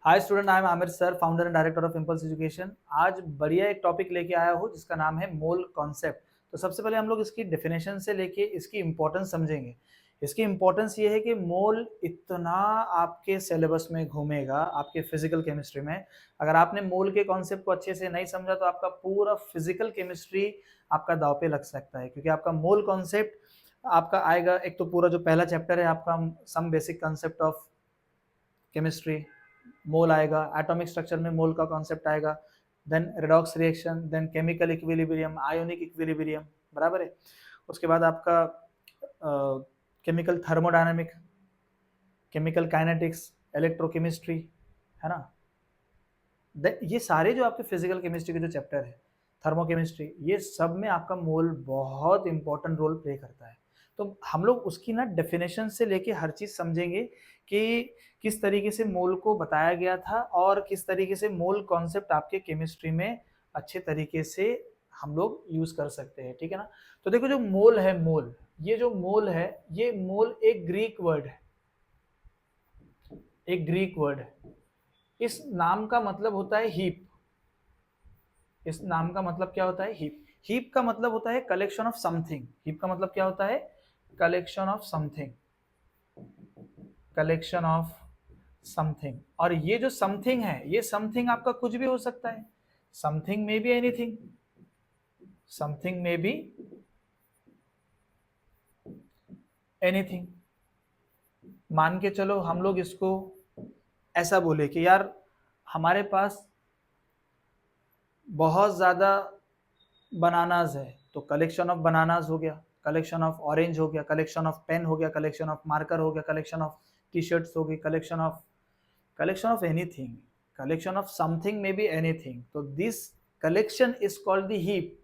Hi student, I am Aamir sir, founder and director of impulse education. आज बढ़िया एक topic लेके आया हूँ जिसका नाम है मोल कॉन्सेप्ट। तो सबसे पहले हम लोग इसकी डेफिनेशन से लेके इसकी इंपॉर्टेंस समझेंगे। इसकी इंपॉर्टेंस ये है कि मोल इतना आपके सिलेबस में घूमेगा आपके फिजिकल केमिस्ट्री में। अगर आपने मोल के कॉन्सेप्ट को अच्छे से नहीं समझा तो आपका पूरा फिजिकल केमिस्ट्री आपका दांव पे लग सकता है, क्योंकि आपका मोल कॉन्सेप्ट आपका आएगा। एक तो पूरा जो पहला चैप्टर है आपका some basic concept of chemistry, mole आएगा, एटॉमिक स्ट्रक्चर में मोल का कॉन्सेप्ट आएगा, then redox reaction, then chemical equilibrium, ionic equilibrium, बराबर है। उसके बाद आपका chemical thermodynamic, chemical kinetics, electrochemistry, है ना। ये सारे जो आपके फिजिकल केमिस्ट्री के जो चैप्टर है, थर्मोकेमिस्ट्री, ये सब में आपका मोल बहुत इंपॉर्टेंट रोल प्ले करता है। तो हम लोग उसकी ना डेफिनेशन से लेके हर चीज समझेंगे कि किस तरीके से मोल को बताया गया था और किस तरीके से मोल कॉन्सेप्ट आपके केमिस्ट्री में अच्छे तरीके से हम लोग यूज कर सकते हैं, ठीक है ना। तो देखो, जो मोल है, मोल, ये जो मोल है, ये मोल एक ग्रीक वर्ड है, एक ग्रीक वर्ड है। इस नाम का मतलब होता है हीप। इस नाम का मतलब क्या होता है? हीप। हीप का मतलब होता है कलेक्शन ऑफ समथिंग। हीप का मतलब क्या होता है? Collection of something, collection of something. और ये जो समथिंग है, ये समथिंग आपका कुछ भी हो सकता है। समथिंग में बी एनीथिंग, समथिंग में बी एनीथिंग। मान के चलो हम लोग इसको ऐसा बोले कि यार हमारे पास बहुत ज्यादा बनानाज है, तो कलेक्शन ऑफ बनानाज हो गया, कलेक्शन ऑफ ऑरेंज हो गया, कलेक्शन ऑफ पेन हो गया, कलेक्शन ऑफ मार्कर हो गया, कलेक्शन ऑफ टी शर्ट्स हो गई, collection of anything, collection of something में बी एनीथिंग। तो this collection is called the heap,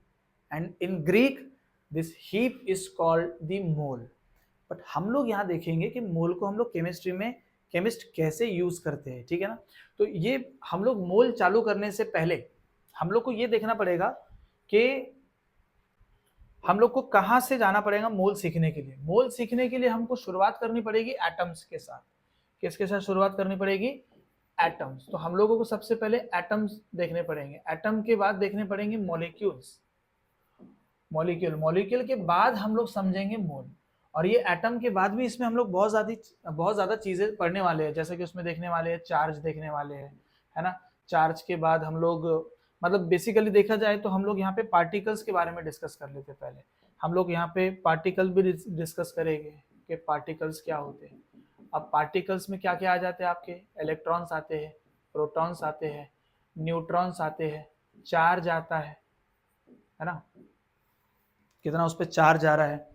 and in Greek this heap is called the mole. But हम लोग यहाँ देखेंगे कि मोल को हम लोग केमिस्ट्री में केमिस्ट कैसे यूज करते हैं, ठीक है ना। तो ये हम लोग मोल चालू करने से पहले हम लोग को ये देखना पड़ेगा कि हम लोग को कहां से जाना पड़ेगा मोल सीखने के लिए। मोल सीखने के लिए हमको शुरुआत करनी पड़ेगी एटम्स के साथ। किसके साथ शुरुआत करनी पड़ेगी? एटम्स। तो हम लोगों को सबसे पहले एटम्स देखने पड़ेंगे, एटम के बाद देखने पड़ेंगे मॉलिक्यूल्स, मॉलिक्यूल, मॉलिक्यूल के बाद हम लोग समझेंगे मोल। और ये एटम के बाद भी इसमें हम लोग बहुत ज्यादा चीजें पढ़ने वाले हैं, जैसे कि उसमें देखने वाले हैं चार्ज, देखने वाले हैं, है ना। चार्ज के बाद हम लोग, मतलब बेसिकली देखा जाए तो हम लोग यहाँ पे पार्टिकल्स के बारे में डिस्कस कर लेते हैं। पहले हम लोग यहाँ पे पार्टिकल भी डिस्कस करेंगे कि पार्टिकल्स क्या होते हैं। अब पार्टिकल्स में क्या क्या आ जाते हैं आपके? इलेक्ट्रॉन्स आते हैं, प्रोटॉन्स आते हैं, न्यूट्रॉन्स आते हैं, चार्ज आता है ना, कितना उस पर चार्ज आ रहा है,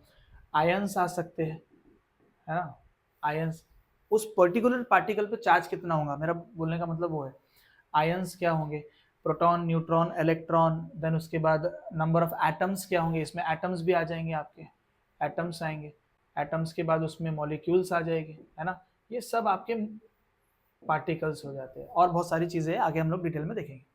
आयंस आ सकते हैं, है ना। आयंस, उस पर्टिकुलर पार्टिकल पे चार्ज कितना होगा, मेरा बोलने का मतलब वो है। आयंस क्या होंगे? Proton, neutron, electron. देन उसके बाद नंबर ऑफ एटम्स क्या होंगे, इसमें एटम्स भी आ जाएंगे आपके, एटम्स आएंगे। एटम्स के बाद उसमें मॉलिक्यूल्स आ जाएंगे, है ना। ये सब आपके पार्टिकल्स हो जाते हैं, और बहुत सारी चीजें आगे हम लोग डिटेल में देखेंगे।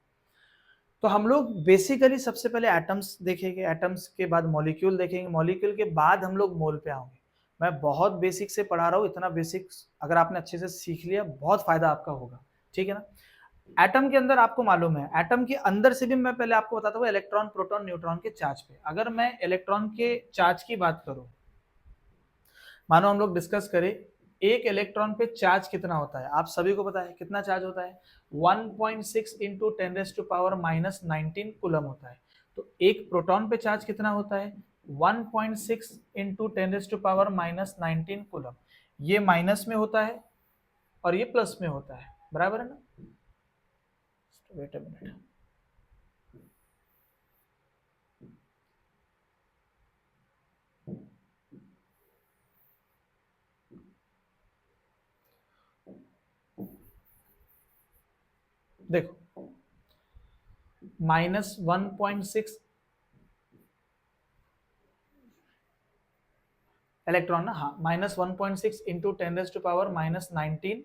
तो हम लोग बेसिकली सबसे पहले एटम्स देखेंगे, एटम्स के बाद मॉलिक्यूल देखेंगे, मॉलिक्यूल के बाद हम लोग मोल पे आएंगे। मैं बहुत बेसिक से पढ़ा रहा हूँ, इतना बेसिक अगर आपने अच्छे से सीख लिया बहुत फायदा आपका होगा, ठीक है ना। एटम के अंदर आपको मालूम है, एटम के अंदर से भी मैं पहले आपको बताता हूँ इलेक्ट्रॉन, प्रोटॉन, न्यूट्रॉन के चार्ज पे। अगर मैं इलेक्ट्रॉन के चार्ज की बात करूं, मानो हम लोग डिस्कस करें एक इलेक्ट्रॉन पे चार्ज कितना होता है। आप सभी को पता है कितना चार्ज होता है? 1.6 इंटू 10⁻⁻19 कूलम होता है। तो एक प्रोटॉन पे चार्ज कितना होता है? 1.6 इंटू 10⁻⁻19 कूलम। ये माइनस में होता है और ये प्लस में होता है, बराबर है ना। वेट अ मिनट, देखो, -1.6 इलेक्ट्रॉन ना, हाँ, -1.6 इंटू 10⁻⁻19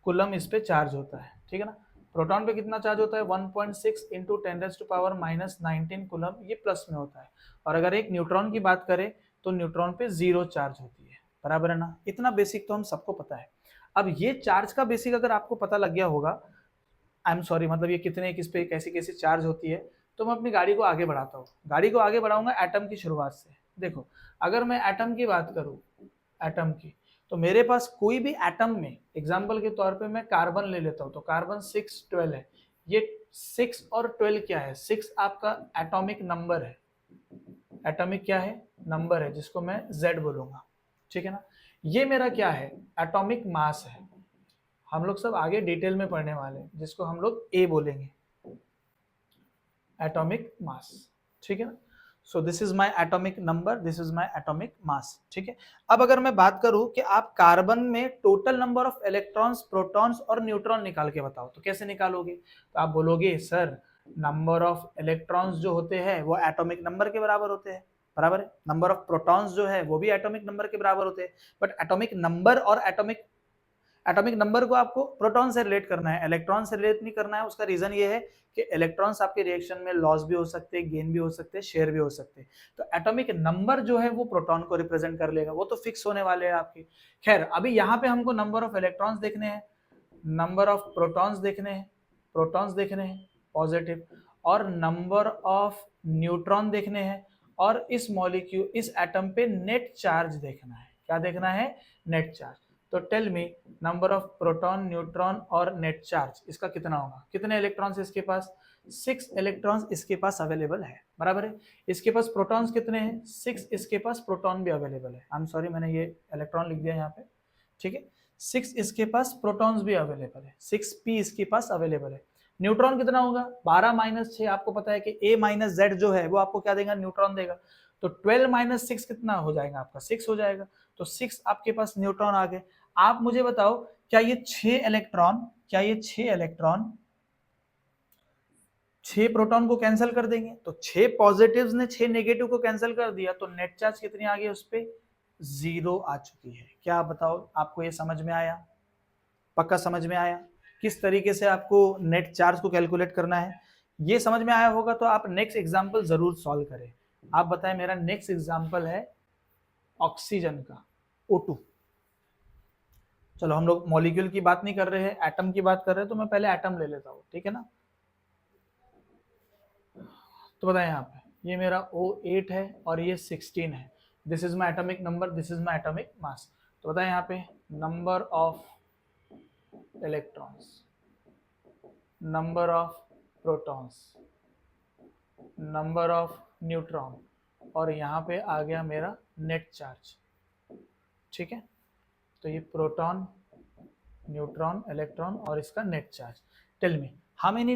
कूलम इस पे चार्ज होता है, ठीक है ना। प्रोटॉन पे कितना चार्ज होता है? 1.6 इंटू 10⁻⁻19 कूलम, ये प्लस में होता है। और अगर एक न्यूट्रॉन की बात करें तो न्यूट्रॉन पे 0 चार्ज होती है, बराबर है ना। इतना बेसिक तो हम सबको पता है। अब ये चार्ज का बेसिक अगर आपको पता लग गया होगा, आई एम सॉरी, मतलब ये कितने किस पे कैसी कैसी चार्ज होती है, तो मैं अपनी गाड़ी को आगे बढ़ाता हूँ। गाड़ी को आगे बढ़ाऊंगा एटम की शुरुआत से। देखो, अगर मैं एटम की बात करूँ, एटम की, तो मेरे पास कोई भी एटम में, एग्जाम्पल के तौर पे मैं कार्बन ले लेता हूँ, तो कार्बन 6 12 है। ये 6 और 12 क्या है? 6 आपका एटॉमिक नंबर है, एटॉमिक क्या है? नंबर है, जिसको मैं Z बोलूंगा, ठीक है ना। ये मेरा क्या है? एटॉमिक मास है। हम लोग सब आगे डिटेल में पढ़ने वाले हैं, जिसको हम लोग A बोलेंगे, एटॉमिक मास, ठीक है ना। So this is my atomic number, this is my atomic mass, ठीक है। अब अगर मैं बात करूं कि आप कार्बन में total number of electrons, protons और न्यूट्रॉन निकाल के बताओ, तो कैसे निकालोगे? तो आप बोलोगे सर, नंबर ऑफ इलेक्ट्रॉन्स जो होते हैं वो एटॉमिक नंबर के बराबर होते हैं, बराबर है। नंबर ऑफ प्रोटॉन्स जो है वो भी एटॉमिक नंबर के बराबर होते हैं, बट एटॉमिक नंबर और एटॉमिक नंबर को आपको प्रोटॉन से रिलेट करना है, इलेक्ट्रॉन से रिलेट नहीं करना है। उसका रीजन ये है कि इलेक्ट्रॉन्स आपके रिएक्शन में लॉस भी हो सकते हैं, गेन भी हो सकते हैं, शेयर भी हो सकते हैं। तो एटॉमिक नंबर जो है वो प्रोटॉन को रिप्रेजेंट कर लेगा, वो तो फिक्स होने वाले हैं आपके। खैर, अभी यहाँ पे हमको नंबर ऑफ इलेक्ट्रॉन्स देखने हैं, नंबर ऑफ प्रोटॉन्स देखने हैं, प्रोटॉन्स देखने हैं पॉजिटिव, और नंबर ऑफ न्यूट्रॉन देखने हैं, और इस मॉलिक्यूल, इस एटम पे नेट चार्ज देखना है। क्या देखना है? Net charge. तो tell me, number of proton, neutron और नेट चार्ज इसका कितना होगा? कितने इलेक्ट्रॉन्स इसके पास? 6 इलेक्ट्रॉन्स इसके पास अवेलेबल है, बराबर है। इसके पास प्रोटॉन्स कितने हैं? 6। इसके पास प्रोटॉन भी अवेलेबल है, आई एम सॉरी मैंने ये इलेक्ट्रॉन लिख दिया यहाँ पे, ठीक है। 6 इसके पास प्रोटॉन्स भी अवेलेबल है, 6p इसके पास अवेलेबल है। न्यूट्रॉन कितना होगा? 12 माइनस 6, आपको पता है कि a माइनस जेड जो है वो आपको क्या देगा? न्यूट्रॉन देगा। तो 12 माइनस 6 कितना हो जाएगा? आपका 6 हो जाएगा। तो 6 आपके पास न्यूट्रॉन आ गए। आप मुझे बताओ, क्या ये 6 इलेक्ट्रॉन, क्या ये 6 इलेक्ट्रॉन 6 प्रोटॉन को कैंसिल कर देंगे? तो 6 पॉजिटिव्स ने 6 नेगेटिव को कैंसिल कर दिया, तो नेट चार्ज कितनी आ गई? उस पे 0 आ चुकी है। क्या बताओ, आपको ये समझ में आया? पक्का समझ में आया किस तरीके से आपको नेट चार्ज को कैलकुलेट करना है? ये समझ में आया होगा तो आप नेक्स्ट एग्जांपल जरूर सॉल्व करें। आप बताएं, मेरा नेक्स्ट एग्जांपल है ऑक्सीजन का, O2। चलो, हम लोग मॉलिक्यूल की बात नहीं कर रहे हैं, एटम की बात कर रहे हैं, तो मैं पहले एटम ले लेता हूँ, ठीक है ना। तो बताएं, यहाँ पे ये मेरा O8 है और ये 16 है। This is my atomic number, this is my atomic mass. तो बताएं यहाँ पे, number of electrons, number of protons, number of neutron, और यहाँ पे आ गया मेरा नेट चार्ज, ठीक है। तो ये प्रोटॉन, न्यूट्रॉन, इलेक्ट्रॉन और इसका net charge. Tell me, how many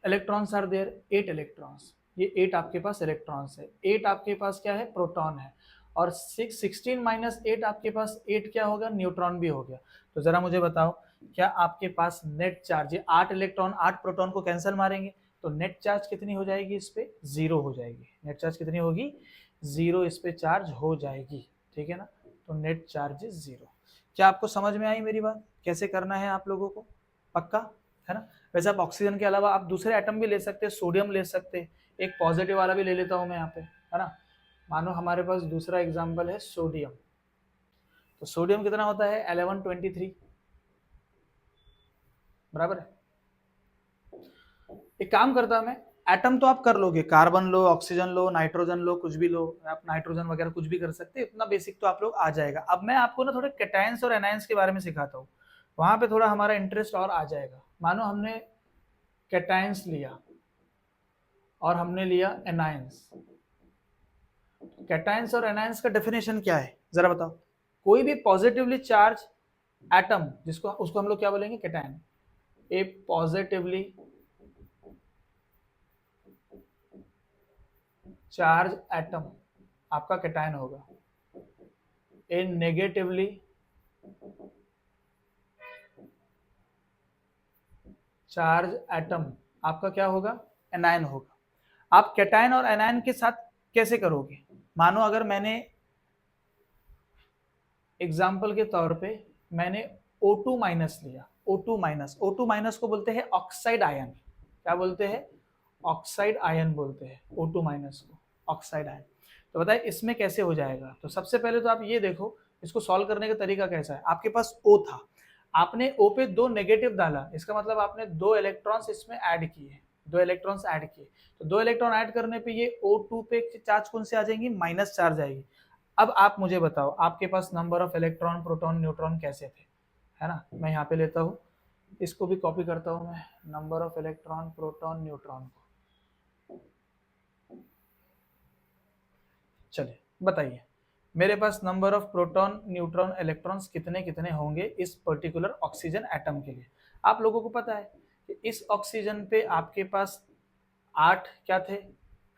electrons are there? 8 electrons. ये 8 आपके पास इलेक्ट्रॉन्स है, 8 आपके पास क्या है? प्रोटॉन है, और 16 माइनस 8 आपके पास 8 क्या होगा? न्यूट्रॉन भी हो गया। तो जरा मुझे बताओ, क्या आपके पास नेट चार्ज, 8 इलेक्ट्रॉन 8 प्रोटॉन को कैंसिल मारेंगे तो नेट चार्ज कितनी हो जाएगी? इस पे 0 हो जाएगी। नेट चार्ज कितनी होगी? 0 इस पे चार्ज हो जाएगी, ठीक है ना। तो नेट चार्ज इज 0। क्या आपको समझ में आई मेरी बात? कैसे करना है आप लोगों को? पक्का है ना। वैसे आप ऑक्सीजन के अलावा आप दूसरे एटम भी ले सकते हैं, सोडियम ले सकते हैं। एक पॉजिटिव वाला भी ले लेता हूं मैं यहाँ पे, है ना। मानो हमारे पास दूसरा एग्जांपल है सोडियम। तो सोडियम कितना होता है? 1123, बराबर है। एक काम करता मैं, एटम तो आप कर लोगे, कार्बन लो, ऑक्सीजन लो, नाइट्रोजन लो, कुछ भी लो, आप नाइट्रोजन वगैरह कुछ भी कर सकते हैं, इतना बेसिक तो आप लोग आ जाएगा। अब मैं आपको ना थोड़े कैटायंस और एनायंस के बारे में सिखाता हूँ, वहां पे थोड़ा हमारा इंटरेस्ट और आ जाएगा। मानो हमने कैटायंस लिया और हमने लिया एनायंस। कैटायंस और एनायंस का डेफिनेशन क्या है जरा बताओ? कोई भी पॉजिटिवली चार्ज एटम, जिसको उसको हम लोग क्या बोलेंगे? कैटायन। ए पॉजिटिवली चार्ज एटम आपका कैटायन होगा। ए नेगेटिवली चार्ज एटम आपका क्या होगा? एनायन होगा। आप कैटायन और एनायन के साथ कैसे करोगे? मानो अगर मैंने एग्जाम्पल के तौर पे मैंने O2 माइनस लिया, O2 माइनस, O2 माइनस को बोलते हैं ऑक्साइड आयन। क्या बोलते हैं? ऑक्साइड आयन बोलते हैं O2 माइनस को, ऑक्साइड आयन। तो बताइए इसमें कैसे हो जाएगा? तो सबसे पहले तो आप ये देखो इसको सॉल्व करने का तरीका कैसा है, आपके पास O था, आपने O पे 2 नेगेटिव डाला, इसका मतलब आपने 2 इलेक्ट्रॉन्स इसमें ऐड किए, 2 इलेक्ट्रॉन्स ऐड किए, तो 2 इलेक्ट्रॉन ऐड करने पे ये O2 पे चार्ज कौन से आ जाएंगी, माइनस चार्ज आएगी। अब आप मुझे बताओ आपके पास number of electron proton neutron कैसे थे, है ना। मैं यहाँ पे लेता हूँ, इसको भी कॉपी करता हूँ मैं, number of electron proton neutron को। चलिए बताइए मेरे पास number of proton neutron electrons कितने कितने होंगे इस पर्टिकुलर ऑक्सीजन एटम के लिए। आप लोगों को पता है कि इस ऑक्सीजन पे आपके पास 8 क्या थे,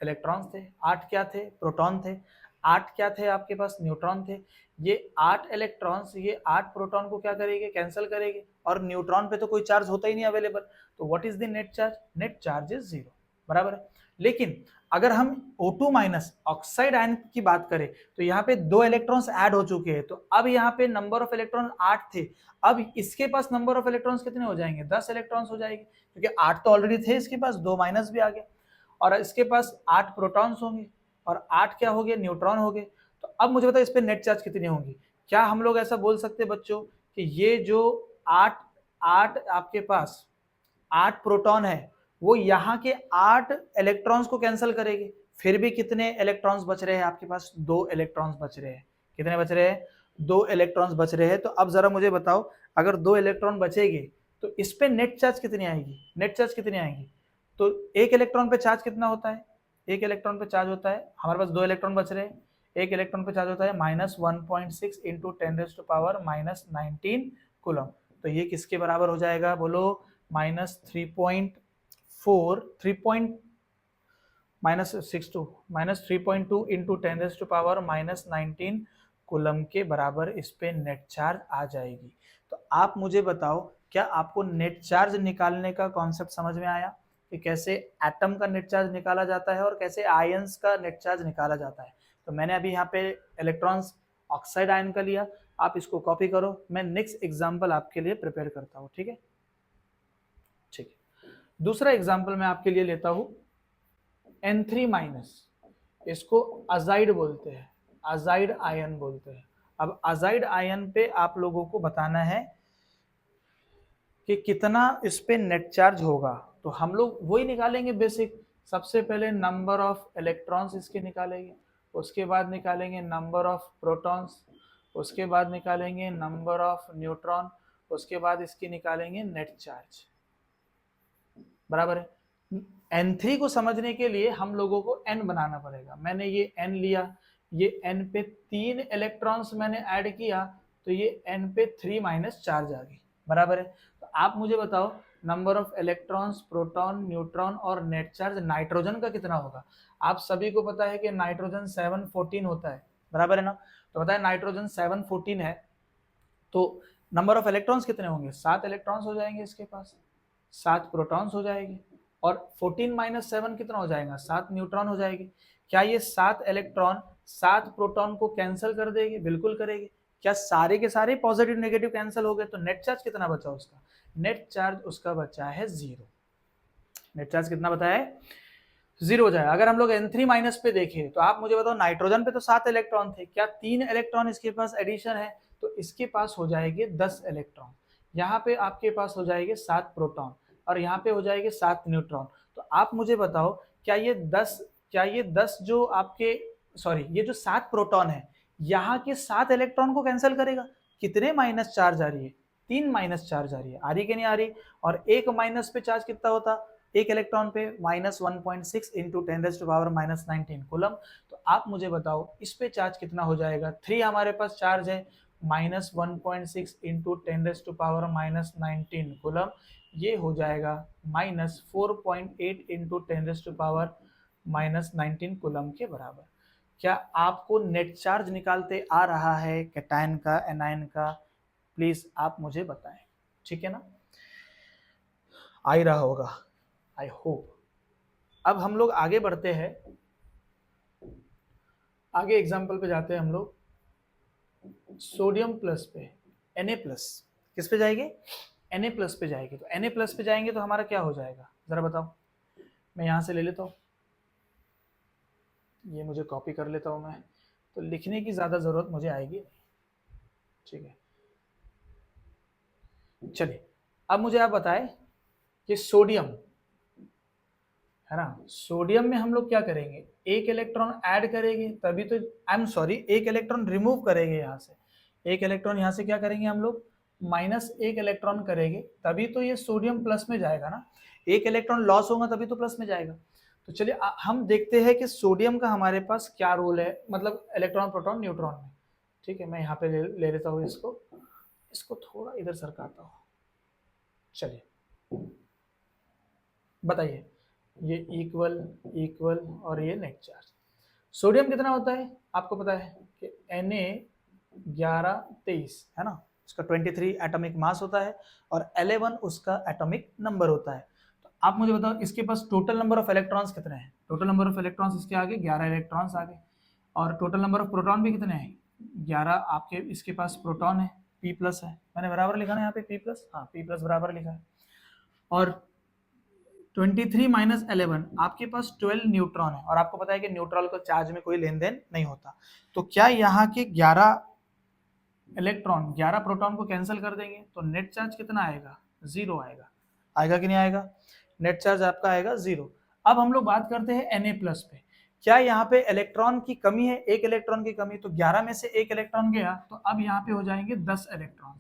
इलेक्ट्रॉन्स थे, 8 क्या थे, प्रोटॉन थे, 8 क्या थे आपके पास, न्यूट्रॉन थे। ये 8 इलेक्ट्रॉन्स ये 8 प्रोटॉन को क्या करेंगे, कैंसिल करेंगे, और न्यूट्रॉन पे तो कोई चार्ज होता ही नहीं अवेलेबल, तो what is the net charge, net charge is 0, बराबर है। लेकिन अगर हम O2 माइनस ऑक्साइड आयन की बात करें तो यहाँ पे 2 इलेक्ट्रॉन्स ऐड हो चुके हैं, तो अब यहाँ पे नंबर ऑफ इलेक्ट्रॉन 8 थे, अब इसके पास नंबर ऑफ इलेक्ट्रॉन्स कितने हो जाएंगे, 10 इलेक्ट्रॉन्स हो जाएंगे, क्योंकि 8 तो ऑलरेडी थे इसके पास, 2 माइनस भी आ गया, और इसके पास 8 प्रोटॉन्स होंगे और 8 क्या हो गए, न्यूट्रॉन हो गए। तो अब मुझे बताओ इस पे नेट चार्ज कितनी होंगी। क्या हम लोग ऐसा बोल सकते बच्चों कि ये जो 8 8 आपके पास 8 प्रोटॉन है वो यहाँ के 8 इलेक्ट्रॉन्स को कैंसिल करेंगे, फिर भी कितने इलेक्ट्रॉन्स बच रहे हैं आपके पास, 2 इलेक्ट्रॉन्स बच रहे हैं। कितने बच रहे हैं, 2 इलेक्ट्रॉन्स बच रहे हैं। तो अब जरा मुझे बताओ अगर 2 इलेक्ट्रॉन बचेंगे तो इस पे नेट चार्ज कितनी आएगी, नेट चार्ज कितनी आएगी। तो एक इलेक्ट्रॉन पे चार्ज कितना होता है, एक इलेक्ट्रॉन पे चार्ज होता है, हमारे पास 2 इलेक्ट्रॉन बच रहे हैं, एक इलेक्ट्रॉन पे चार्ज होता है -1.6 इंटू 10⁻⁻19 कूलम। तो ये किसके बराबर हो जाएगा बोलो, -3.2 इंटू 10⁻⁻19 कूलम के बराबर इस पे नेट चार्ज आ जाएगी। तो आप मुझे बताओ क्या आपको नेट चार्ज निकालने का कॉन्सेप्ट समझ में आया कि कैसे एटम का नेट चार्ज निकाला जाता है और कैसे आयंस का नेट चार्ज निकाला जाता है। तो मैंने अभी यहाँ पे इलेक्ट्रॉन्स ऑक्साइड आयन का लिया, आप इसको कॉपी करो, मैं नेक्स्ट एग्जांपल आपके लिए प्रिपेयर करता हूँ, ठीक है। ठीक है, दूसरा एग्जांपल मैं आपके लिए लेता हूँ N3 माइनस, इसको अजाइड बोलते हैं, अजाइड आयन बोलते हैं। अब अजाइड आयन पे आप लोगों को बताना है कि कितना इस पे नेट चार्ज होगा। तो हम लोग वही निकालेंगे बेसिक, सबसे पहले नंबर ऑफ इलेक्ट्रॉन्स इसके निकालेंगे, उसके बाद निकालेंगे नंबर ऑफ प्रोटॉन्स, उसके बाद निकालेंगे नंबर ऑफ न्यूट्रॉन, उसके बाद इसकी निकालेंगे नेट चार्ज, बराबर है। N3 को समझने के लिए हम लोगों को N बनाना पड़ेगा। मैंने ये N लिया, ये N पे 3 इलेक्ट्रॉन्स मैंने ऐड किया, तो ये N पे 3 माइनस चार्ज आ गई, बराबर है। तो आप मुझे बताओ number of electrons, proton, neutron और नेट चार्ज नाइट्रोजन का कितना होगा। आप सभी को पता है कि नाइट्रोजन 714 होता है, बराबर है ना। तो बताए नाइट्रोजन 714 है, तो नंबर ऑफ इलेक्ट्रॉन्स कितने होंगे, 7 इलेक्ट्रॉन्स हो जाएंगे इसके पास, 7 प्रोटॉन्स हो जाएंगे, और 14 माइनस 7 कितना हो जाएगा, 7 न्यूट्रॉन हो जाएगी। क्या ये 7 इलेक्ट्रॉन 7 प्रोटॉन को कैंसिल कर देगी, बिल्कुल करेगी। क्या सारे के सारे पॉजिटिव नेगेटिव कैंसिल हो गए, तो नेट चार्ज कितना बचा उसका, नेट चार्ज उसका बचा है 0। नेट चार्ज कितना बताया है, 0 हो जाएगा। अगर हम लोग N3 माइनस पे देखें तो आप मुझे बताओ नाइट्रोजन पे तो 7 इलेक्ट्रॉन थे, क्या 3 इलेक्ट्रॉन इसके पास एडिशन है, तो इसके पास हो जाएंगे 10 इलेक्ट्रॉन, यहाँ पे आपके पास हो जाएंगे 7 प्रोटॉन, और यहाँ पे हो जाएंगे 7 न्यूट्रॉन। तो आप मुझे बताओ क्या ये 10 जो आपके ये जो 7 प्रोटॉन है यहाँ के 7 इलेक्ट्रॉन को कैंसिल करेगा, कितने माइनस चार्ज आ रही है, 3 माइनस चार्ज आ रही है, आ रही कि नहीं आ रही। और एक माइनस पे चार्ज कितना होता, एक इलेक्ट्रॉन पे -1.6 इंटू 10⁻⁻19 कूलम। तो आप मुझे बताओ इस पे चार्ज कितना हो जाएगा, 3 हमारे पास चार्ज है, -1.6 इंटू 10⁻⁻19 कूलम, ये हो जाएगा -4.8 इंटू 10⁻⁻19 कूलम के बराबर। क्या आपको नेट चार्ज निकालते आ रहा है कैटायन का, एनायन का, प्लीज आप मुझे बताएं, ठीक है ना, आ ही रहा होगा आई होप। अब हम लोग आगे बढ़ते हैं, आगे एग्जाम्पल पे जाते हैं हम लोग, सोडियम प्लस पे Na प्लस, किस पे जाएंगे, Na प्लस पे जाएगी। तो Na प्लस पे जाएंगे तो हमारा क्या हो जाएगा जरा बताओ, मैं यहाँ से ले लेता हूँ, ये मुझे कॉपी कर लेता हूँ मैं, तो लिखने की ज़्यादा ज़रूरत मुझे आएगी नहीं। ठीक है, चलिए अब मुझे आप बताएं कि सोडियम है ना, सोडियम में हम लोग क्या करेंगे, एक इलेक्ट्रॉन ऐड करेंगे तभी तो, आई एम सॉरी, एक इलेक्ट्रॉन रिमूव करेंगे यहाँ से, एक इलेक्ट्रॉन यहाँ से क्या करेंगे हम लोग, माइनस एक इलेक्ट्रॉन करेंगे तभी तो ये सोडियम प्लस में जाएगा ना, एक इलेक्ट्रॉन लॉस होगा तभी तो प्लस में जाएगा। तो चलिए हम देखते हैं कि सोडियम का हमारे पास क्या रोल है, मतलब इलेक्ट्रॉन प्रोटॉन न्यूट्रॉन में। ठीक है, मैं यहाँ पे ले लेता हूँ इसको, इसको थोड़ा इधर सरकाता हूँ। चलिए बताइए, ये इक्वल इक्वल और ये नेट चार्ज। सोडियम कितना होता है आपको पता है कि Na1123 है ना, उसका 23 एटॉमिक मास होता है और 11 उसका एटॉमिक नंबर होता है। तो आप मुझे बताओ इसके पास टोटल नंबर ऑफ इलेक्ट्रॉन्स कितने हैं, टोटल नंबर ऑफ इलेक्ट्रॉन्स इसके आगे 11 इलेक्ट्रॉन्स आगे, और टोटल नंबर ऑफ प्रोटॉन भी कितने हैं 11, आपके इसके पास प्रोटॉन है P प्लस है, मैंने बराबर लिखा ना यहाँ पे P प्लस, हाँ P प्लस बराबर लिखा है, और 23 माइनस 11 आपके पास 12 न्यूट्रॉन है, और आपको पता है कि न्यूट्रॉन का चार्ज में कोई लेन देन नहीं होता। तो क्या यहाँ के 11 इलेक्ट्रॉन 11 प्रोटॉन को कैंसिल कर देंगे तो नेट चार्ज कितना आएगा, 0 आएगा, आएगा कि नहीं आएगा, नेट चार्ज आपका आएगा 0। अब हम लोग बात करते हैं Na प्लस पे, क्या यहाँ पे इलेक्ट्रॉन की कमी है, एक इलेक्ट्रॉन की कमी, तो 11 में से एक इलेक्ट्रॉन गया तो अब यहाँ पे हो जाएंगे 10 electron,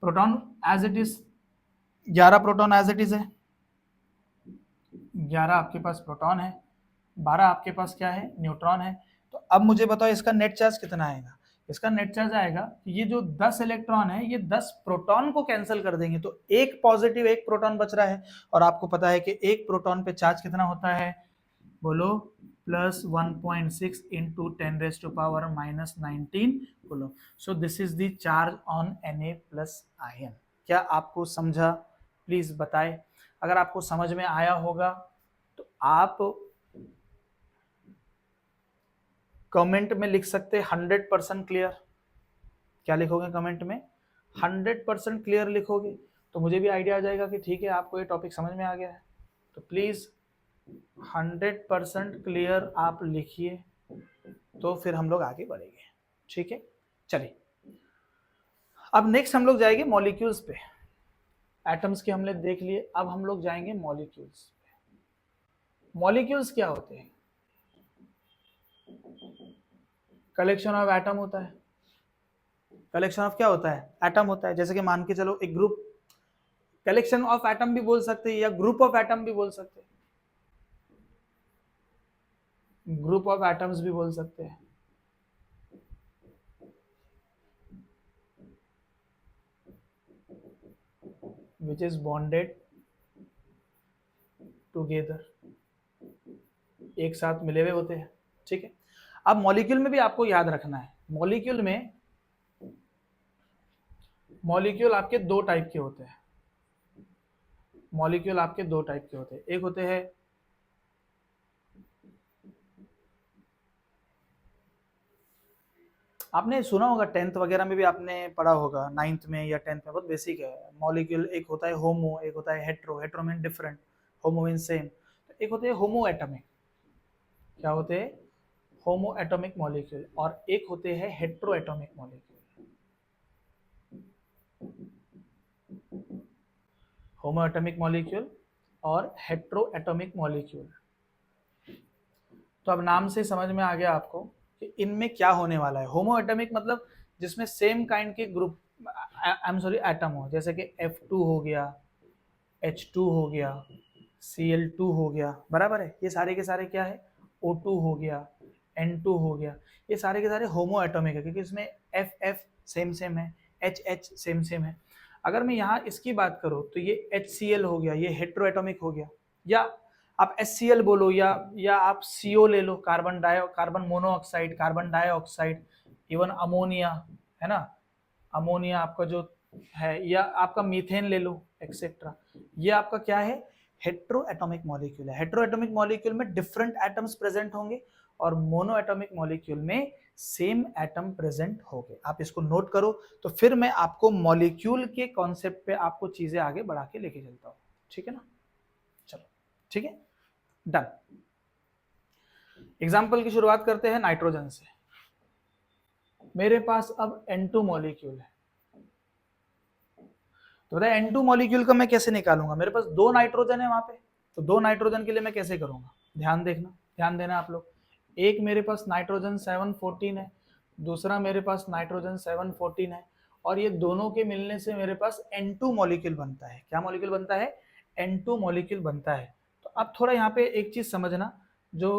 proton as it is 11 proton as it is है, 11 आपके पास प्रोटॉन है, 12 आपके पास क्या है, न्यूट्रॉन है। तो अब मुझे बताओ इसका नेट चार्ज कितना आएगा, इसका नेट चार्ज आएगा कि ये जो 10 इलेक्ट्रॉन है ये 10 प्रोटॉन को कैंसिल कर देंगे तो एक पॉजिटिव एक प्रोटॉन बच रहा है, और आपको पता है कि एक प्रोटॉन पे चार्ज कितना होता है, बोलो प्लस 1.6 इंटू 10⁻⁻19 बोलो। So this is the charge on Na plus ion. क्या आपको समझा, प्लीज बताए, अगर आपको समझ में आया होगा तो आप कमेंट में लिख सकते 100% क्लियर। क्या लिखोगे कमेंट में, 100% क्लियर लिखोगे तो मुझे भी आइडिया आ जाएगा कि ठीक है आपको ये टॉपिक समझ में आ गया है। तो प्लीज 100% क्लियर आप लिखिए तो फिर हम लोग आगे बढ़ेंगे। ठीक है, चलिए अब नेक्स्ट हम लोग जाएंगे मॉलिक्यूल्स पे, एटम्स के हमने देख लिए, अब हम लोग जाएंगे मॉलिक्यूल्स पे। मॉलिक्यूल्स क्या होते हैं, कलेक्शन ऑफ एटम होता है, कलेक्शन ऑफ क्या होता है, एटम होता है। जैसे कि मान के चलो एक ग्रुप, कलेक्शन ऑफ एटम भी बोल सकते हैं या ग्रुप ऑफ एटम भी बोल सकते हैं, ग्रुप ऑफ एटम्स भी बोल सकते हैं। विच इज बॉन्डेड टुगेदर, एक साथ मिले हुए होते हैं। ठीक है, अब मॉलिक्यूल में भी आपको याद रखना है, मॉलिक्यूल में मॉलिक्यूल आपके दो टाइप के होते हैं, मॉलिक्यूल आपके दो टाइप के होते हैं, एक होते हैं आपने सुना होगा 10th वगैरह में भी आपने पढ़ा होगा, 9th में या 10th में, बहुत बेसिक है मॉलिक्यूल। एक होता है होमो, एक होता है hetero, hetero mean different, homo mean same. तो एक होते हैं होमो एटॉमिक, क्या होते हैं, होमो एटॉमिक मॉलिक्यूल, और एक होते हैं हेट्रो एटॉमिक मॉलिक्यूल। होमो एटॉमिक मॉलिक्यूल और हेट्रो एटॉमिक मॉलिक्यूल। तो अब नाम से समझ में आ गया आपको कि इनमें क्या होने वाला है। होमो एटॉमिक मतलब जिसमें सेम काइंड के group, I am sorry atom हो, जैसे कि F2 हो गया, H2 हो गया, Cl2 हो गया, बराबर है, ये सारे के सारे क्या है, O2 हो गया, N2 हो गया, ये सारे के सारे होमो एटॉमिक है क्योंकि इसमें F सेम सेम है, H सेम सेम है। अगर मैं यहाँ इसकी बात करूँ तो ये HCl हो गया, ये हेट्रो एटॉमिक हो गया, या आप HCl बोलो या आप CO ले लो, carbon monoxide, carbon dioxide, even ammonia, है ना, अमोनिया आपका जो है, या आपका मीथेन ले लो एक्सेट्रा, ये आपका क्या है, हेट्रो एटॉमिक मॉलिक्यूल है। हेट्रो एटॉमिक मॉलिक्यूल में डिफरेंट एटम्स प्रेजेंट होंगे और मोनो एटॉमिक मॉलिक्यूल में सेम एटम प्रेजेंट होंगे। आप इसको नोट करो तो फिर मैं आपको मॉलिक्यूल के कॉन्सेप्ट पे आपको चीजें आगे बढ़ा के लेके चलता हूँ। ठीक है ना, चलो ठीक है, डन। एग्जाम्पल की शुरुआत करते हैं नाइट्रोजन से। मेरे पास अब N2 मॉलिक्यूल है, तो बताए N2 मॉलिक्यूल का मैं कैसे निकालूंगा, मेरे पास 2 नाइट्रोजन है वहां पे, तो 2 नाइट्रोजन के लिए मैं कैसे करूंगा, ध्यान देखना, ध्यान देना आप लोग। एक मेरे पास नाइट्रोजन 714 है, दूसरा मेरे पास नाइट्रोजन 714 है, और ये दोनों के मिलने से मेरे पास N2 मॉलिक्यूल बनता है। क्या मॉलिक्यूल बनता है? N2 मॉलिक्यूल बनता है। तो अब थोड़ा यहाँ पे एक चीज समझना जो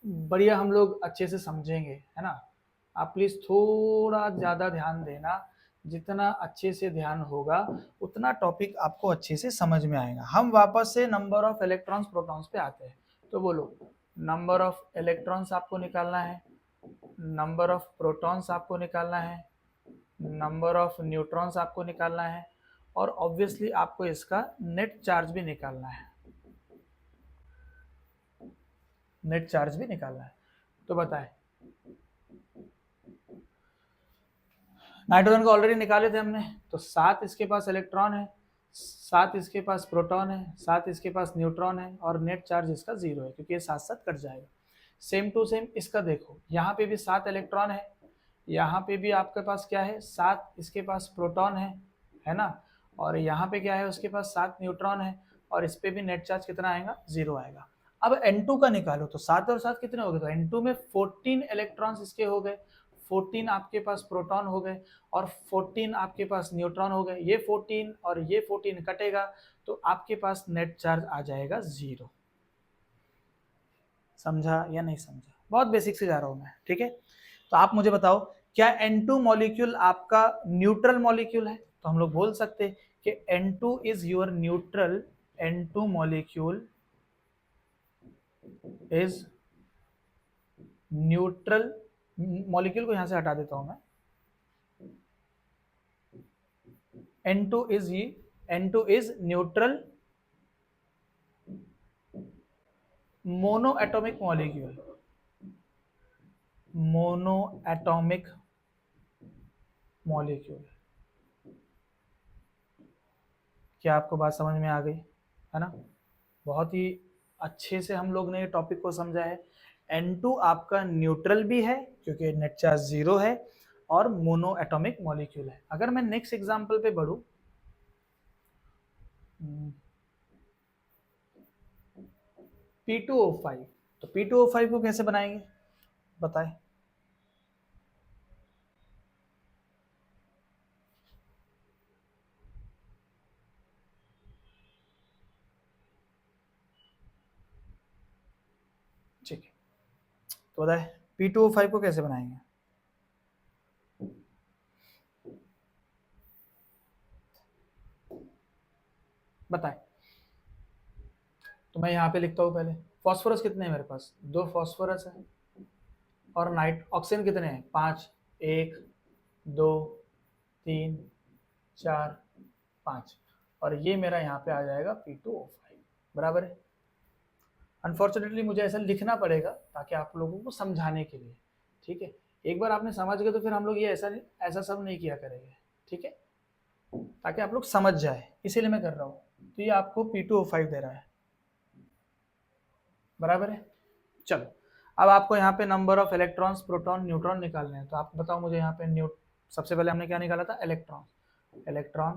बढ़िया हम लोग अच्छे से समझेंगे, है ना। आप प्लीज थोड़ा ज्यादा ध्यान देना, जितना अच्छे से ध्यान होगा उतना टॉपिक आपको अच्छे से समझ में आएगा। हम वापस से नंबर ऑफ इलेक्ट्रॉन्स प्रोटॉन्स पे आते हैं। तो बोलो, नंबर ऑफ इलेक्ट्रॉन्स आपको निकालना है, नंबर ऑफ प्रोटॉन्स आपको निकालना है, नंबर ऑफ न्यूट्रॉन्स आपको निकालना है, और ऑब्वियसली आपको इसका नेट चार्ज भी निकालना है, नेट चार्ज भी निकालना है। तो बताएं, नाइट्रोजन को ऑलरेडी निकाले थे हमने, तो 7 इसके पास इलेक्ट्रॉन है, 7 इसके पास प्रोटॉन है, 7 इसके पास न्यूट्रॉन है, और नेट चार्ज इसका 0 है क्योंकि ये साथ साथ कट जाएगा। सेम टू सेम इसका देखो, यहाँ पे भी 7 इलेक्ट्रॉन है, यहाँ पे भी आपके पास क्या है, 7 इसके पास प्रोटॉन है ना, और यहाँ पे क्या है, उसके पास 7 न्यूट्रॉन है, और इस पे भी नेट चार्ज कितना आएगा, 0 आएगा। अब N2 का निकालो, तो 7 और 7 कितने हो गए, तो N2 में 14 इलेक्ट्रॉन्स इसके हो गए, 14 आपके पास प्रोटॉन हो गए, और 14 आपके पास न्यूट्रॉन हो गए। ये 14 और ये 14 कटेगा, तो आपके पास नेट चार्ज आ जाएगा 0। समझा या नहीं समझा? बहुत बेसिक से जा रहा हूं मैं, ठीक है। तो आप मुझे बताओ, क्या N2 मॉलिक्यूल आपका न्यूट्रल मॉलिक्यूल है? तो हम लोग बोल सकते कि N2 is your neutral, N2 molecule is neutral. Molecule को यहां से हटा देता हूं मैं, N2 is neutral monoatomic molecule, monoatomic molecule। क्या आपको बात समझ में आ गई, है ना? बहुत ही अच्छे से हम लोग ने टॉपिक को समझा है। N2 आपका न्यूट्रल भी है क्योंकि नेट चार्ज 0 है, और मोनो एटॉमिक मॉलिक्यूल है। अगर मैं नेक्स्ट एग्जांपल पे बढ़ूं, P2O5, तो P2O5 को कैसे बनाएंगे बताएं? ठीक है, तो बताए P2O5 को कैसे बनाएंगे? बताएं। तो मैं यहाँ पे लिखता हूँ पहले, फॉस्फोरस कितने हैं मेरे पास, 2 फॉस्फोरस है, और नाइट ऑक्सीजन कितने हैं, 5, 1 2 3 4 5, और ये मेरा यहाँ पे आ जाएगा P2O5, बराबर है। अनफॉर्चुनेटली मुझे ऐसा लिखना पड़ेगा ताकि आप लोगों को समझाने के लिए, ठीक है। एक बार आपने समझ गए तो फिर हम लोग ये ऐसा सब नहीं किया करेंगे, ठीक है, ताकि आप लोग समझ जाए, इसीलिए मैं कर रहा हूँ। तो ये आपको P2O5 दे रहा है, बराबर है। चलो, अब आपको यहाँ पे number of electrons, proton, neutron निकालने हैं। तो आप बताओ मुझे यहाँ पे सबसे पहले हमने क्या निकाला था, इलेक्ट्रॉन,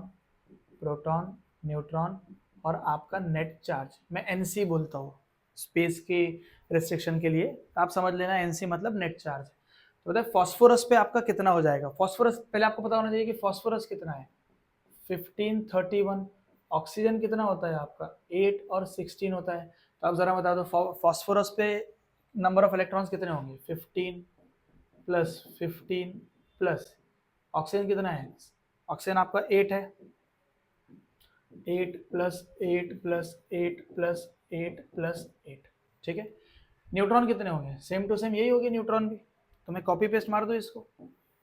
प्रोटॉन, न्यूट्रॉन, और आपका नेट चार्ज। मैं NC बोलता हूँ स्पेस के रिस्ट्रिक्शन के लिए, तो आप समझ लेना NC मतलब नेट चार्ज। तो बताए फॉस्फोरस पे आपका कितना हो जाएगा। फॉस्फोरस पहले आपको पता होना चाहिए कि फॉस्फोरस कितना है, 1531। ऑक्सीजन कितना होता है आपका, 8 और 16 होता है। तो आप जरा बता दो फॉस्फोरस पे नंबर ऑफ इलेक्ट्रॉन्स कितने होंगे, 15 प्लस 15 प्लस ऑक्सीजन कितना है, ऑक्सीजन आपका 8 है, 8 प्लस 8 प्लस 8 प्लस 8 प्लस 8, ठीक है। न्यूट्रॉन कितने होंगे, सेम टू सेम यही होगी न्यूट्रॉन भी। तो मैं कॉपी पेस्ट मार दूँ इसको,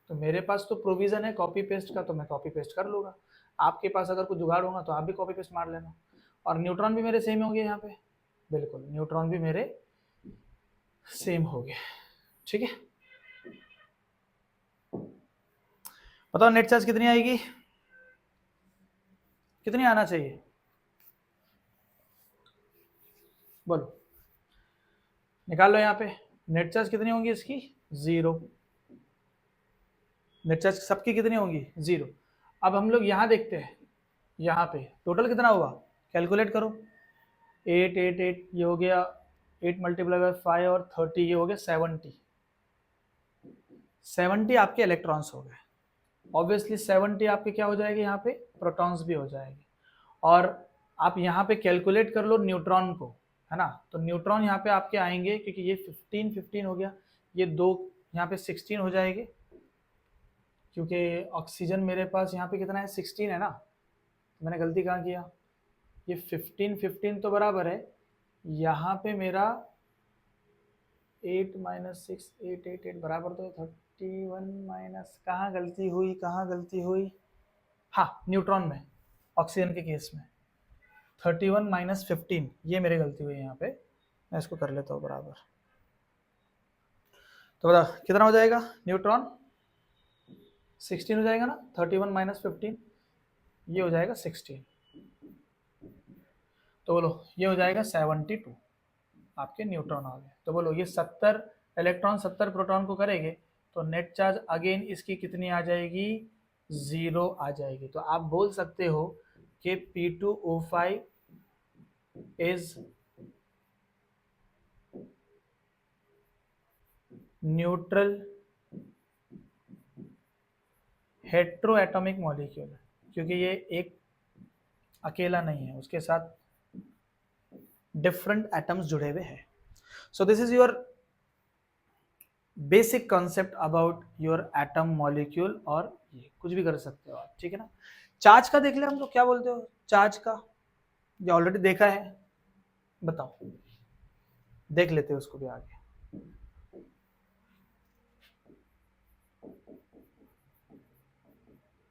तो मेरे पास तो प्रोविजन है कॉपी पेस्ट का, तो मैं कॉपी पेस्ट कर लूँगा। आपके पास अगर कुछ जुगाड़ होगा तो आप भी कॉपी पेस्ट मार लेना। और न्यूट्रॉन भी मेरे सेम होंगे यहाँ पे, बिल्कुल न्यूट्रॉन भी मेरे सेम हो गए, ठीक है। बताओ नेट चार्ज कितनी आएगी, कितनी आना चाहिए, बोलो, निकाल लो यहाँ पे। नेट चार्ज कितनी होंगी इसकी, 0। नेट चार्ज सबकी कितनी होंगी, 0। अब हम लोग यहाँ देखते हैं, यहाँ पे टोटल कितना हुआ, कैलकुलेट करो। 8 8 8 ये हो गया 8 मल्टीप्लाई बाय 5 और 30 ये हो गया 70 आपके इलेक्ट्रॉन्स हो गए। ऑब्वियसली 70 आपके क्या हो जाएगी, यहाँ पे प्रोटॉन्स भी हो जाएंगे। और आप यहाँ पे कैलकुलेट कर लो न्यूट्रॉन को, है ना। तो न्यूट्रॉन यहाँ पे आपके आएंगे, क्योंकि ये 15 15 हो गया, ये दो यहाँ पे 16 हो जाएंगे, क्योंकि ऑक्सीजन मेरे पास यहाँ पे कितना है 16 है ना, मैंने गलती कहाँ किया, ये 15 15 तो बराबर है, यहाँ पे मेरा 8 माइनस 6 8 8 8 बराबर तो 31 माइनस, कहाँ गलती हुई कहाँ गलती हुई, हाँ न्यूट्रॉन में, ऑक्सीजन के केस में 31 माइनस 15 ये मेरी गलती हुई है यहाँ पे, मैं इसको कर लेता हूँ बराबर। तो बता कितना हो जाएगा, न्यूट्रॉन 16 हो जाएगा ना, 31 माइनस 15 ये हो जाएगा 16, तो बोलो ये हो जाएगा 72 आपके न्यूट्रॉन आ गए। तो बोलो ये 70 इलेक्ट्रॉन 70 प्रोटॉन को करेंगे, तो नेट चार्ज अगेन इसकी कितनी आ जाएगी, 0 आ जाएगी। तो आप बोल सकते हो कि P2O5 is neutral hetero atomic molecule, क्योंकि ये एक अकेला नहीं है, उसके साथ डिफरेंट एटम्स जुड़े हुए हैं। So this is your basic concept about your atom molecule, और ये कुछ भी कर सकते हो आप, ठीक है ना। चार्ज का देख ले हम लोग, क्या बोलते हो चार्ज का, ये ऑलरेडी देखा है, बताओ देख लेते हैं उसको भी आगे।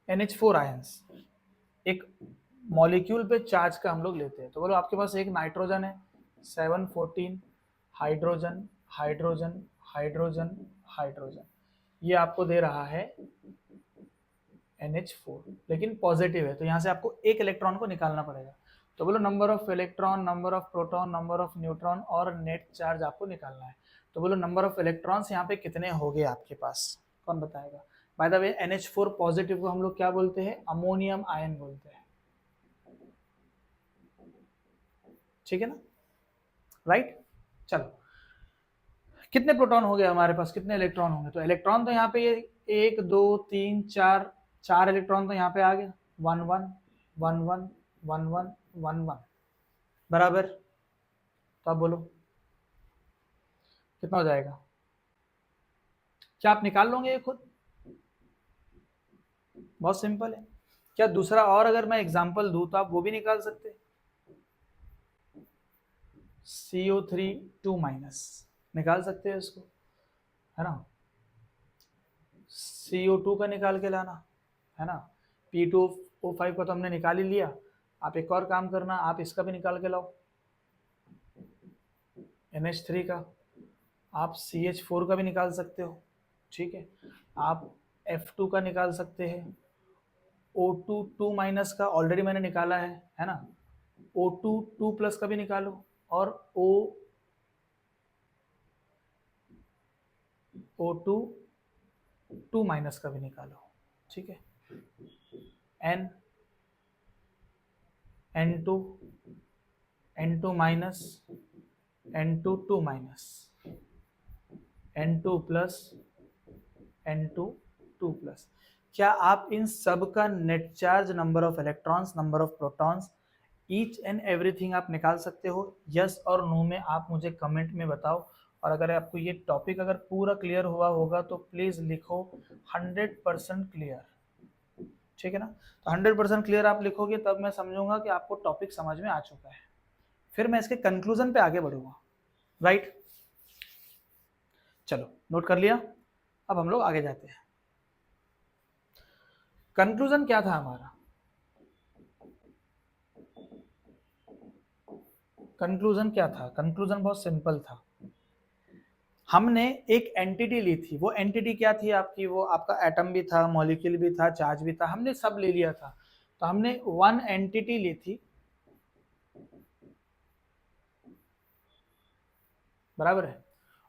NH4 आयंस एक मॉलिक्यूल पे चार्ज का हम लोग लेते हैं। तो बोलो आपके पास एक नाइट्रोजन है 714, हाइड्रोजन हाइड्रोजन हाइड्रोजन हाइड्रोजन, ये आपको दे रहा है NH4, लेकिन पॉजिटिव है, तो यहाँ से आपको एक इलेक्ट्रॉन को निकालना पड़ेगा। तो बोलो number of electron, number of proton, number of neutron और नेट चार्ज आपको निकालना है। तो बोलो नंबर ऑफ इलेक्ट्रॉन्स यहाँ पे कितने हो गए आपके पास, कौन बताएगा। By the way NH4 positive को हम लोग क्या बोलते हैं, अमोनियम आयन बोलते हैं, ठीक है ना, राइट। चलो कितने प्रोटॉन हो गए हमारे पास, कितने इलेक्ट्रॉन होंगे, तो इलेक्ट्रॉन तो यहाँ पे ये 1 2 3 4 4 इलेक्ट्रॉन तो यहाँ पे आ गए, 1 1 1 1 1 1 1 1 बराबर। तो आप बोलो कितना हो जाएगा, क्या आप निकाल लोगे ये खुद, बहुत सिंपल है। क्या दूसरा और अगर मैं एग्जांपल दूं तो आप वो भी निकाल सकते, CO3 2 माइनस निकाल सकते हैं इसको, है ना। CO2 का निकाल के लाना, है ना। P2O5 का तो हमने निकाल ही लिया, आप एक और काम करना, आप इसका भी निकाल के लाओ, NH3 का, आप CH4 का भी निकाल सकते हो, ठीक है। आप F2 का निकाल सकते हैं, O2 2 माइनस का ऑलरेडी मैंने निकाला है ना। O2 2 प्लस का भी निकालो, और O2 2 माइनस का भी निकालो, ठीक है। N2 N2 minus N2 2 minus N2 plus N2 2 plus. क्या आप इन सब का net charge, number of electrons, number of protons, each and everything आप निकाल सकते हो, यस और नो में आप मुझे कमेंट में बताओ। और अगर आपको ये टॉपिक अगर पूरा क्लियर हुआ होगा तो प्लीज लिखो 100% क्लियर, ठीक है ना। तो 100% क्लियर आप लिखोगे तब मैं समझूंगा कि आपको टॉपिक समझ में आ चुका है, फिर मैं इसके कंक्लूजन पे आगे बढ़ूंगा, राइट। चलो नोट कर लिया, अब हम लोग आगे जाते हैं। कंक्लूजन क्या था हमारा, कंक्लूजन क्या था, कंक्लूजन बहुत सिंपल था। हमने एक एंटिटी ली थी, वो एंटिटी क्या थी आपकी, वो आपका एटम भी था, मॉलिक्यूल भी था, चार्ज भी था, हमने सब ले लिया था। तो हमने वन एंटिटी ली थी, बराबर है,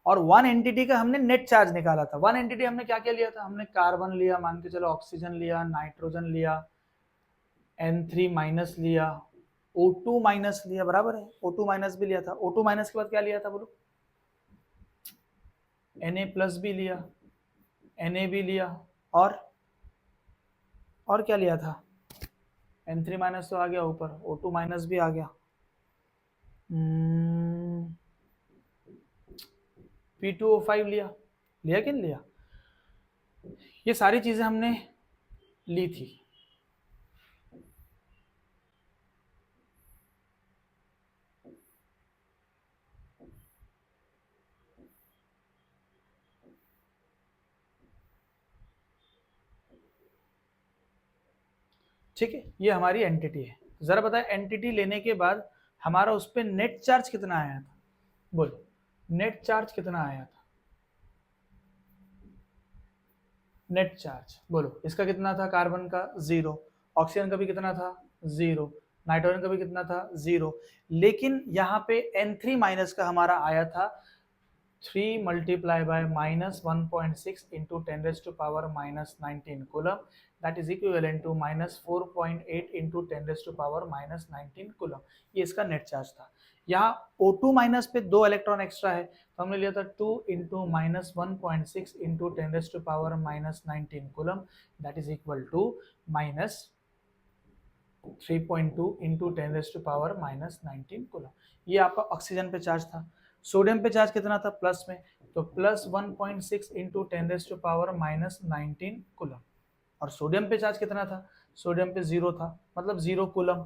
और वन एंटिटी का हमने नेट चार्ज निकाला था। वन एंटिटी हमने क्या क्या लिया था, हमने कार्बन लिया, मान के चलो ऑक्सीजन लिया, नाइट्रोजन लिया, N3 माइनस लिया, O2 माइनस लिया, बराबर है, O2 माइनस भी लिया था, O2 माइनस के बाद क्या लिया था बोलो, Na प्लस भी लिया, Na भी लिया, और क्या लिया था, N3 माइनस तो आ गया ऊपर, O2 माइनस भी आ गया, P2O5 लिया, लिया कि नहीं लिया, ये सारी चीजें हमने ली थी। ठीक है, ये हमारी एंटिटी है। जरा बताए एंटिटी लेने के बाद हमारा उस पर नेट चार्ज कितना आया था, बोलो नेट चार्ज कितना आया था, नेट चार्ज बोलो, इसका कितना था, कार्बन का 0, ऑक्सीजन का भी कितना था 0, नाइट्रोजन का भी कितना था 0, लेकिन यहाँ पे N3 माइनस का हमारा आया था 3 multiplied by minus 1.6 into 10 raised to power minus 19 coulomb, that is equivalent to minus 4.8 into 10 raised to power minus 19 coulomb। ये इसका नेट चार्ज था। यहाँ O2 माइनस पे 2 इलेक्ट्रॉन एक्स्ट्रा है, तो हमने लिया था 2 into minus 1.6 into 10 raised to power minus 19 coulomb, that is equal to minus 3.2 into 10 raised to power minus 19 coulomb। ये आपका ऑक्सीजन पे चार्ज था। सोडियम पे चार्ज कितना था प्लस में, तो plus 1.6 into 10 raise to power minus 19 coulomb, और सोडियम पे चार्ज कितना था, सोडियम पे 0 था, मतलब 0 कूलम,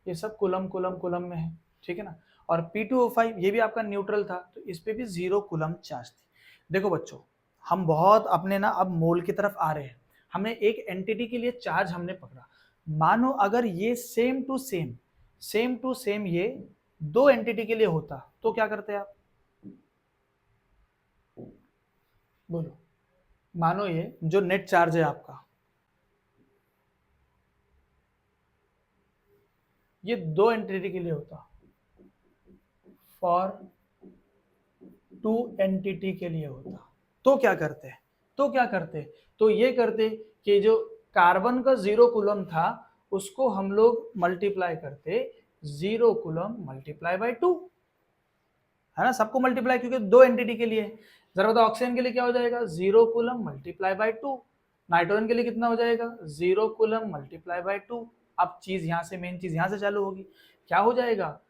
ये सब कूलम कूलम कूलम में है, ठीक है ना। और P2O5 ये भी आपका न्यूट्रल था, तो इस पे भी 0 कूलम चार्ज थी। देखो बच्चों, हम बहुत अपने ना अब मोल की तरफ आ रहे हैं। हमने एक एंटिटी के लिए चार्ज हमने पकड़ा, मानो अगर ये सेम टू सेम ये दो एंटिटी के लिए होता तो क्या करते आप, बोलो। मानो ये जो नेट चार्ज है आपका, ये दो एंटिटी के लिए होता, फॉर 2 एंटिटी के लिए होता, तो क्या करते, तो ये करते कि जो कार्बन का 0 कूलम था उसको हम लोग मल्टीप्लाई करते 0 कूलम मल्टीप्लाई बाय 2, है ना, सबको मल्टीप्लाई, क्योंकि दो एंटिटी के लिए। जरा बताओ ऑक्सीजन के लिए क्या हो जाएगा, 0 कूलम मल्टीप्लाई बाय 2, नाइट्रोजन के लिए कितना हो जाएगा 0 कूलम मल्टीप्लाई बाय 2। अब चीज यहां से, मेन चीज यहां से चालू होगी, क्या हो जाएगा,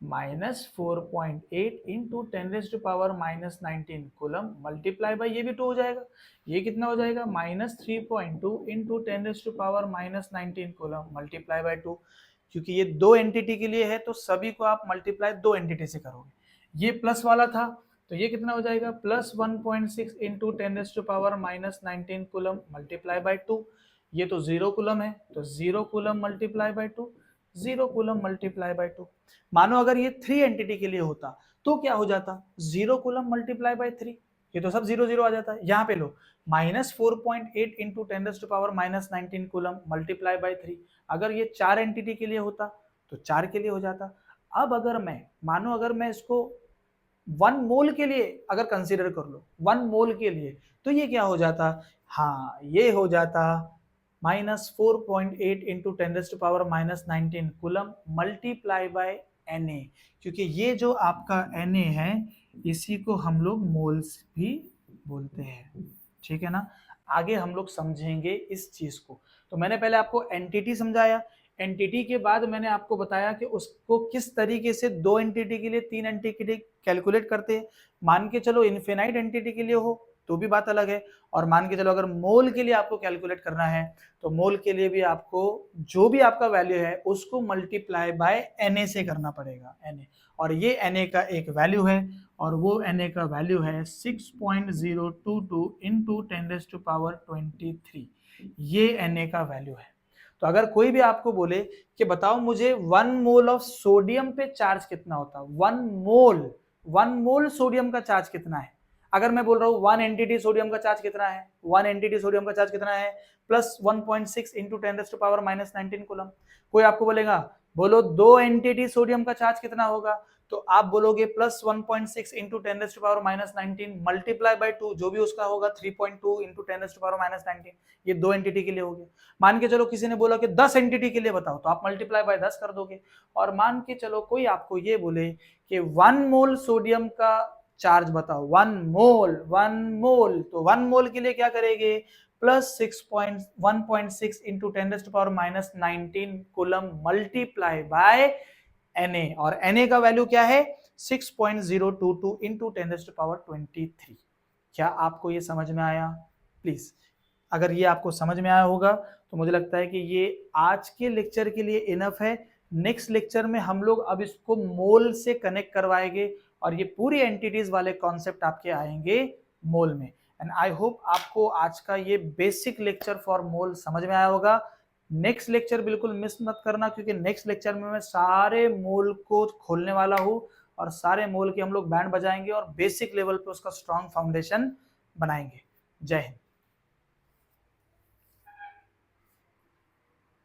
minus 4.8 into 10 raise to power minus 19 coulomb multiply by ये भी 2 हो जाएगा, ये कितना हो जाएगा, minus 3.2 into 10 raise to power minus 19 coulomb multiply by 2। क्योंकि ये दो एंटिटी के लिए है तो सभी को आप मल्टीप्लाई दो एंटिटी से करोगे। ये प्लस वाला था तो ये कितना हो जाएगा, plus 1.6 into 10 raise to power minus 19 coulomb multiply by 2। ये तो 0 कूलम है, तो 0 coulomb multiply by 2, 0 coulomb multiply by 2। मानो अगर ये 3 एंटिटी के लिए होता तो क्या हो जाता, 0 कूलम मल्टीप्लाई बाय 3, ये तो सब 0 0 आ जाता है। यहाँ पे लो, minus 4.8 into 10 raise to power minus 19 coulomb multiply by 3। अगर ये 4 एंटिटी के लिए होता तो 4 के लिए हो जाता। अब अगर मैं, मानो अगर मैं इसको 1 मोल के लिए अगर कंसीडर कर लो, 1 मोल के लिए, तो ये क्या हो जाता, हाँ ये हो जाता minus 4.8 into 10 raise to power minus 19 coulomb multiply by Na, क्योंकि ये जो आपका Na है इसी को हम लोग मोल्स भी बोलते हैं, ठीक है ना। आगे हम लोग समझेंगे इस चीज को। तो मैंने पहले आपको एंटिटी समझाया, एंटिटी के बाद मैंने आपको बताया कि उसको किस तरीके से दो एंटिटी के लिए, तीन एंटिटी कैलकुलेट करते हैं। मान के चलो इनफिनाइट एंटिटी के लिए हो तो भी बात अलग है, और मान के चलो अगर मोल के लिए आपको कैलकुलेट करना है तो मोल के लिए भी आपको जो भी आपका वैल्यू है उसको मल्टीप्लाई बाय Na से करना पड़ेगा, Na, और ये Na का एक वैल्यू है, और वो Na का वैल्यू है 6.022 इंटू 10 रेज़ टू पावर 23, ये Na का वैल्यू है। तो अगर कोई भी आपको बोले कि बताओ मुझे 1 मोल ऑफ सोडियम पे चार्ज कितना होता, 1 मोल सोडियम का चार्ज कितना है, अगर मैं बोल रहा हूँ 1 एंटिटी सोडियम का चार्ज कितना है, 1 एंटिटी सोडियम का चार्ज कितना है, plus 1.6 into 10 raise to power minus 19 coulomb. कोई आपको बोलेगा बोलो 2 एंटिटी सोडियम का चार्ज कितना होगा, तो आप बोलोगे प्लस 1.6 इंटू 10⁻⁻19 मल्टीप्लाई बाय 2, जो भी उसका होगा 3.2 इंटू 10⁻⁻19, ये 2 एंटिटी के लिए हो गया। मान के चलो किसी ने बोला कि 10 एंटिटी के लिए बताओ, तो आप मल्टीप्लाई बाय 10 कर दोगे। और मान के चलो कोई आपको ये बोले कि 1 मोल सोडियम का चार्ज बताओ, 1 मोल, तो 1 मोल के लिए क्या करेंगे, plus 1.6 into 10⁻⁻19 coulomb multiply by Na, और Na का वैल्यू क्या है 6.022 इंटू 10⁻23। क्या आपको ये समझ में आया? प्लीज अगर ये आपको समझ में आया होगा तो मुझे लगता है कि ये आज के लेक्चर के लिए इनफ है। नेक्स्ट लेक्चर में हम लोग अब इसको मोल से कनेक्ट करवाएंगे और ये पूरी एंटिटीज वाले कॉन्सेप्ट आपके आएंगे मोल में। एंड आई होप आपको आज का ये बेसिक लेक्चर फॉर मोल समझ में आया होगा। नेक्स्ट लेक्चर बिल्कुल मिस मत करना, क्योंकि नेक्स्ट लेक्चर में मैं सारे मोल को खोलने वाला हूँ और सारे मोल के हम लोग बैंड बजाएंगे और बेसिक लेवल पे उसका स्ट्रॉन्ग फाउंडेशन बनाएंगे। जय हिंद।